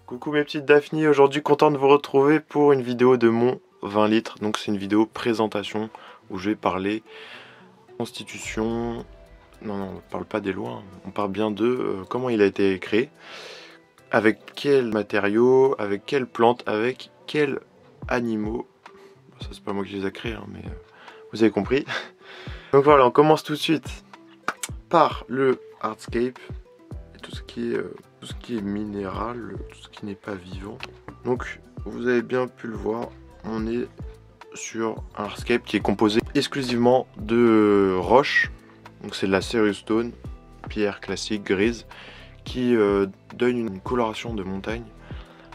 Coucou mes petites Daphne, aujourd'hui content de vous retrouver pour une vidéo de mon 20 litres. Donc c'est une vidéo présentation où je vais parler constitution. Non, on parle pas des lois, on parle bien de comment il a été créé, avec quels matériaux, avec quelles plantes, avec quels animaux. Ça c'est pas moi qui les ai créés, hein, mais vous avez compris. Donc voilà, on commence tout de suite par le hardscape et tout ce qui est minéral, tout ce qui n'est pas vivant. Donc vous avez bien pu le voir, on est sur un hardscape qui est composé exclusivement de roches. Donc c'est de la Serious Stone, pierre classique grise, qui donne une coloration de montagne,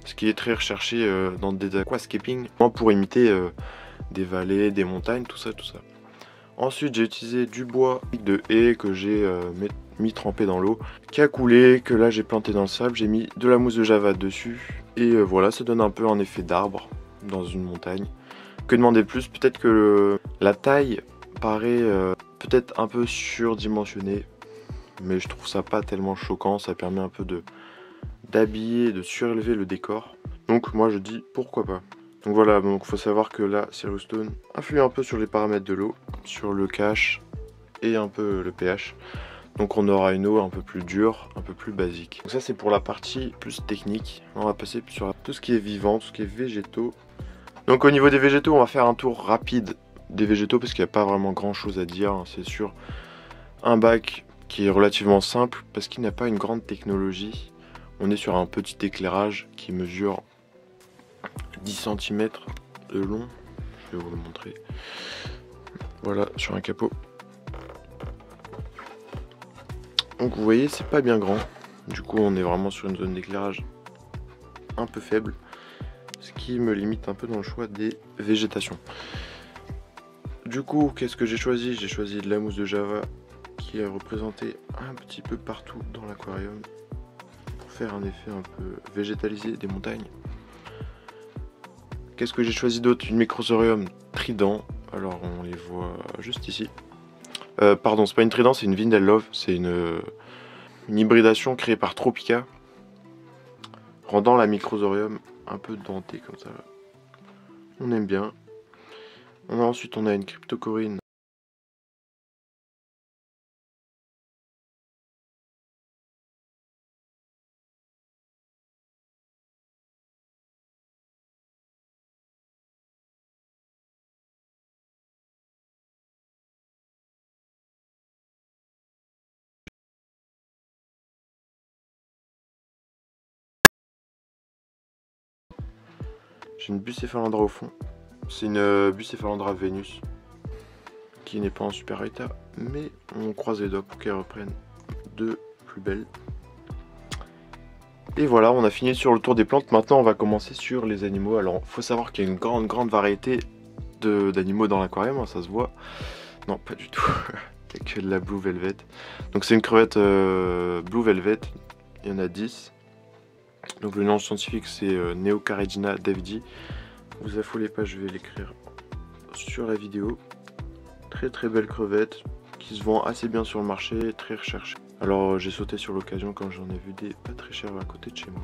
ce qui est très recherché dans des aquascaping, pour imiter des vallées, des montagnes, tout ça. Ensuite j'ai utilisé du bois de haie que j'ai mis trempé dans l'eau, qui a coulé, que là j'ai planté dans le sable, j'ai mis de la mousse de java dessus, et voilà, ça donne un peu un effet d'arbre dans une montagne. Que demander de plus? Peut-être que la taille paraît peut-être un peu surdimensionnée, mais je trouve ça pas tellement choquant, ça permet un peu d'habiller, de surélever le décor. Donc moi je dis pourquoi pas. Donc voilà, donc faut savoir que la Serious Stone influe un peu sur les paramètres de l'eau, sur le cache et un peu le pH. Donc on aura une eau un peu plus dure, un peu plus basique. Donc ça c'est pour la partie plus technique. On va passer sur tout ce qui est vivant, tout ce qui est végétaux. Donc au niveau des végétaux, on va faire un tour rapide des végétaux parce qu'il n'y a pas vraiment grand chose à dire. C'est sur un bac qui est relativement simple parce qu'il n'a pas une grande technologie. On est sur un petit éclairage qui mesure 10 cm de long. Je vais vous le montrer. Voilà, sur un capot. Donc vous voyez, c'est pas bien grand. Du coup, on est vraiment sur une zone d'éclairage un peu faible, ce qui me limite un peu dans le choix des végétations. Du coup, qu'est-ce que j'ai choisi? J'ai choisi de la mousse de java qui est représentée un petit peu partout dans l'aquarium pour faire un effet un peu végétalisé des montagnes. Qu'est-ce que j'ai choisi d'autre? Une microsorium trident. Alors on les voit juste ici. Pardon, c'est pas une trident, c'est une Vindel Love. C'est une hybridation créée par Tropica, rendant la microsorium un peu dentée comme ça. On aime bien. Ensuite on a une cryptocorine. J'ai une Bucephalandra au fond. C'est une Bucephalandra Venus qui n'est pas en super état, mais on croise les doigts pour qu'elle reprenne de plus belle. Et voilà, on a fini sur le tour des plantes. Maintenant on va commencer sur les animaux. Alors faut savoir qu'il y a une grande variété d'animaux dans l'aquarium, hein, ça se voit. Non, pas du tout. Il n'y a que de la Blue Velvet. Donc c'est une crevette Blue Velvet. Il y en a 10. Donc le nom scientifique c'est Neocaridina davidi. Vous affolez pas, je vais l'écrire sur la vidéo. Très belle crevette qui se vend assez bien sur le marché, très recherchée. Alors j'ai sauté sur l'occasion quand j'en ai vu des pas très chers à côté de chez moi,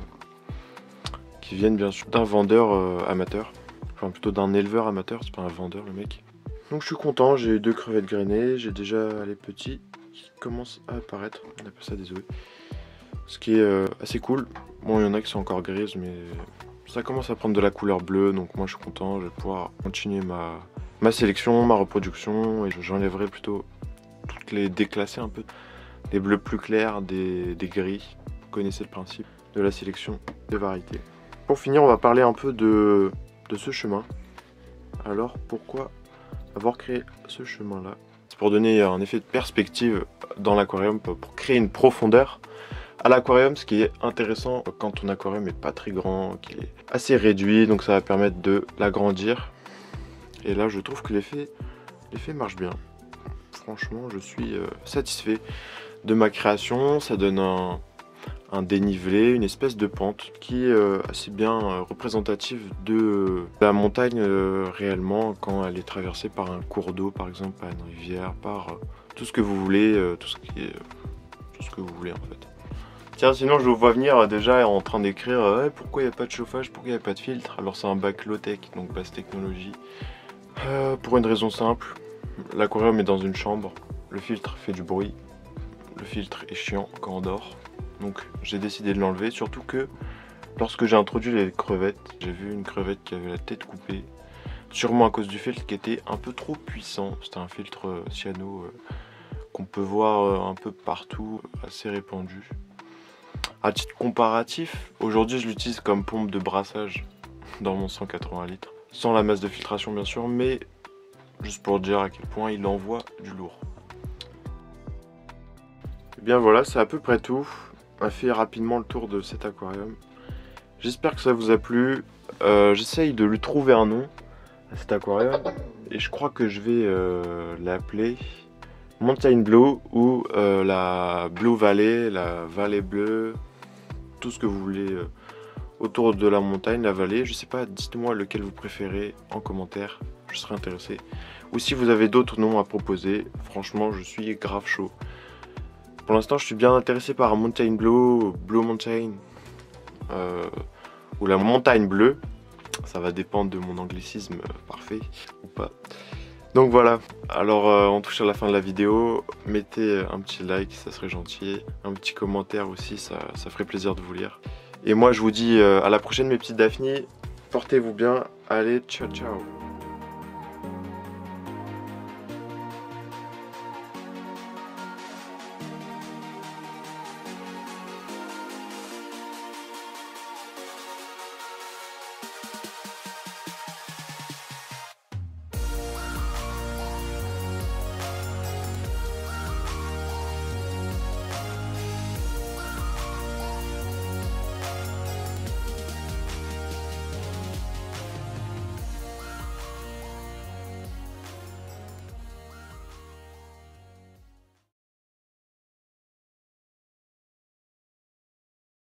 qui viennent bien sûr d'un vendeur amateur, enfin plutôt d'un éleveur amateur, c'est pas un vendeur le mec. Donc je suis content, j'ai eu 2 crevettes grainées, j'ai déjà les petits qui commencent à apparaître, on appelle ça des oeufs, ce qui est assez cool. Bon, il y en a qui sont encore grises, mais ça commence à prendre de la couleur bleue, donc moi je suis content, je vais pouvoir continuer ma sélection, ma reproduction, et j'enlèverai plutôt toutes les déclassées un peu. Des bleus plus clairs, des gris. Vous connaissez le principe de la sélection de variétés. Pour finir, on va parler un peu de ce chemin. Alors, pourquoi avoir créé ce chemin-là? C'est pour donner un effet de perspective dans l'aquarium, pour créer une profondeur à l'aquarium, ce qui est intéressant quand ton aquarium n'est pas très grand, qu'il est assez réduit, donc ça va permettre de l'agrandir. Et là, je trouve que l'effet marche bien. Franchement, je suis satisfait de ma création. Ça donne un dénivelé, une espèce de pente qui est assez bien représentative de la montagne réellement quand elle est traversée par un cours d'eau, par exemple, par une rivière, par tout ce que vous voulez, tout ce que vous voulez en fait. Tiens, sinon je vous vois venir déjà en train d'écrire pourquoi il n'y a pas de chauffage, pourquoi il n'y a pas de filtre. Alors c'est un bac low-tech, donc basse technologie. Pour une raison simple, l'aquarium est dans une chambre, le filtre fait du bruit, le filtre est chiant quand on dort. Donc j'ai décidé de l'enlever, surtout que lorsque j'ai introduit les crevettes, j'ai vu une crevette qui avait la tête coupée. Sûrement à cause du filtre qui était un peu trop puissant. C'était un filtre cyano qu'on peut voir un peu partout, assez répandu. À titre comparatif, aujourd'hui je l'utilise comme pompe de brassage dans mon 180 litres. Sans la masse de filtration bien sûr, mais juste pour dire à quel point il envoie du lourd. Et bien voilà, c'est à peu près tout. On a fait rapidement le tour de cet aquarium. J'espère que ça vous a plu. J'essaye de lui trouver un nom à cet aquarium. Et je crois que je vais l'appeler Mountain Blue ou la Blue Valley, la vallée bleue, tout ce que vous voulez autour de la montagne, la vallée. Je sais pas, dites-moi lequel vous préférez en commentaire, je serai intéressé. Ou si vous avez d'autres noms à proposer, franchement je suis grave chaud. Pour l'instant je suis bien intéressé par Mountain Blue, Blue Mountain ou la montagne bleue. Ça va dépendre de mon anglicisme parfait ou pas. Donc voilà, alors on touche à la fin de la vidéo, mettez un petit like, ça serait gentil, un petit commentaire aussi, ça ferait plaisir de vous lire. Et moi je vous dis à la prochaine mes petites Daphné, portez-vous bien, allez ciao ciao.